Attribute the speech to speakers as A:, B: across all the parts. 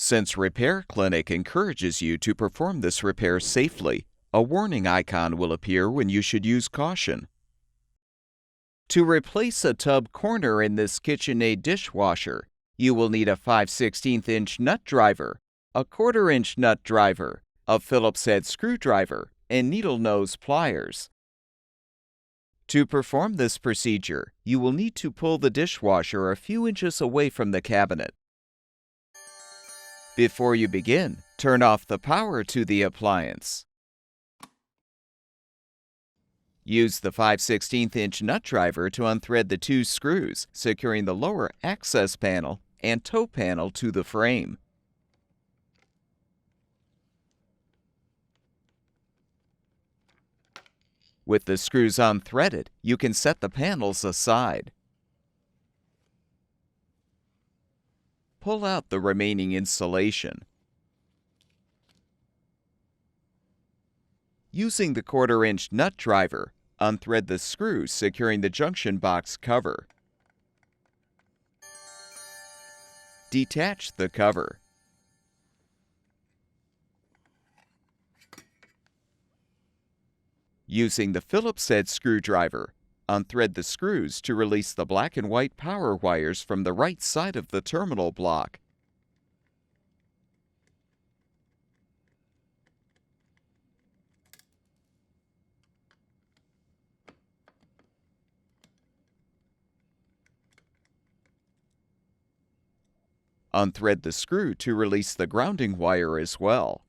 A: Since Repair Clinic encourages you to perform this repair safely, a warning icon will appear when you should use caution. To replace a tub corner in this KitchenAid dishwasher, you will need a 5/16" nut driver, a 1/4" nut driver, a Phillips head screwdriver, and needle nose pliers. To perform this procedure, you will need to pull the dishwasher a few inches away from the cabinet. Before you begin, turn off the power to the appliance. Use the 5/16" nut driver to unthread the 2 screws, securing the lower access panel and toe panel to the frame. With the screws unthreaded, you can set the panels aside. Pull out the remaining insulation. Using the 1/4" nut driver, unthread the screws securing the junction box cover. Detach the cover. Using the Phillips head screwdriver, unthread the screws to release the black and white power wires from the right side of the terminal block. Unthread the screw to release the grounding wire as well.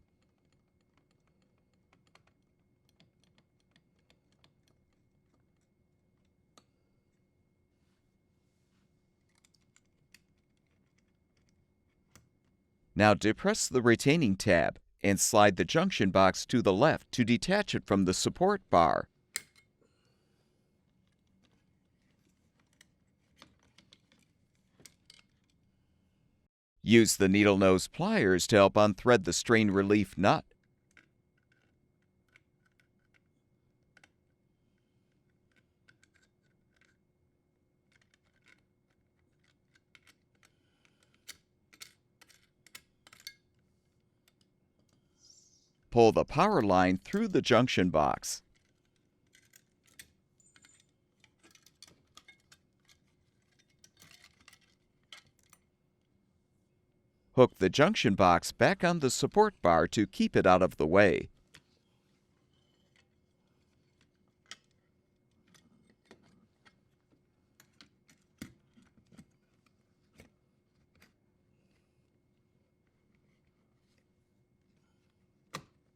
A: Now depress the retaining tab and slide the junction box to the left to detach it from the support bar. Use the needle nose pliers to help unthread the strain relief nut. Pull the power line through the junction box. Hook the junction box back on the support bar to keep it out of the way.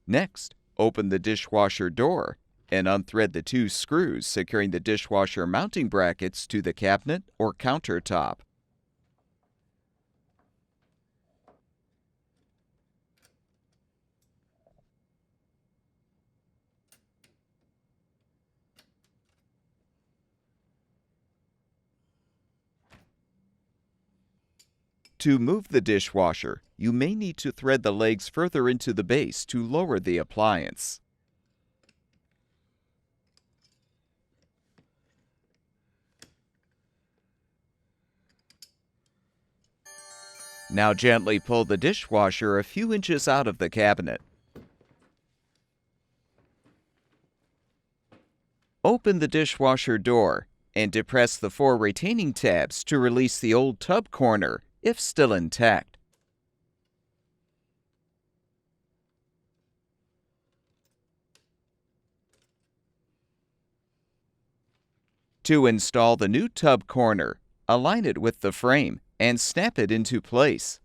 A: Next, open the dishwasher door and unthread the 2 screws securing the dishwasher mounting brackets to the cabinet or countertop. To move the dishwasher, you may need to thread the legs further into the base to lower the appliance. Now gently pull the dishwasher a few inches out of the cabinet. Open the dishwasher door and depress the 4 retaining tabs to release the old tub corner if still intact. To install the new tub corner, align it with the frame and snap it into place.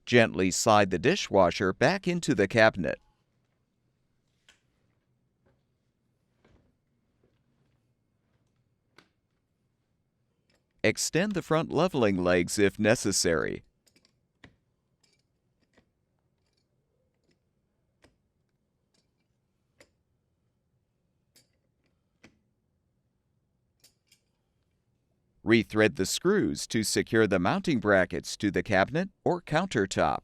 A: Gently slide the dishwasher back into the cabinet. Extend the front leveling legs if necessary. Rethread the screws to secure the mounting brackets to the cabinet or countertop.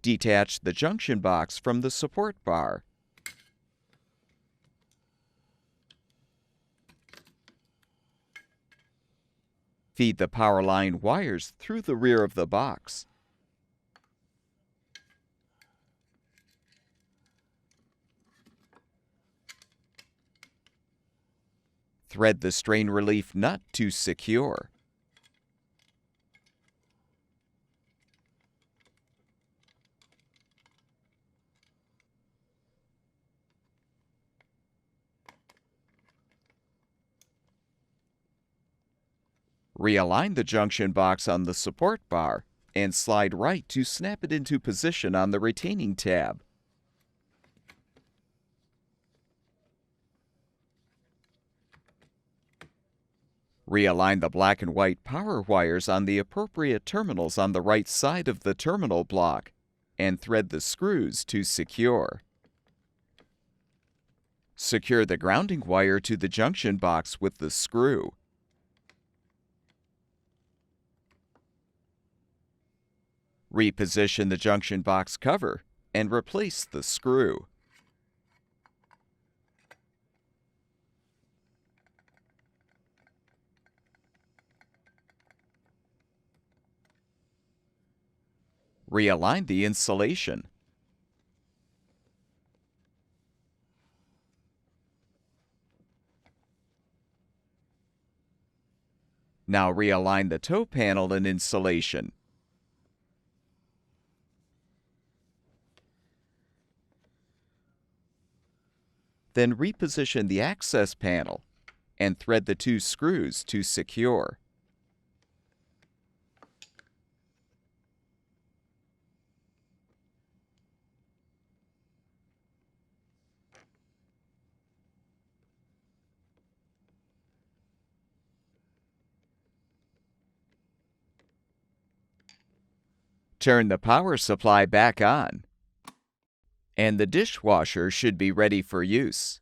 A: Detach the junction box from the support bar. Feed the power line wires through the rear of the box. Thread the strain relief nut to secure. Realign the junction box on the support bar and slide right to snap it into position on the retaining tab. Realign the black and white power wires on the appropriate terminals on the right side of the terminal block and thread the screws to secure. Secure the grounding wire to the junction box with the screw. Reposition the junction box cover and replace the screw. Realign the insulation. Now realign the toe panel and insulation. Then reposition the access panel and thread the two screws to secure. Turn the power supply back on, and the dishwasher should be ready for use.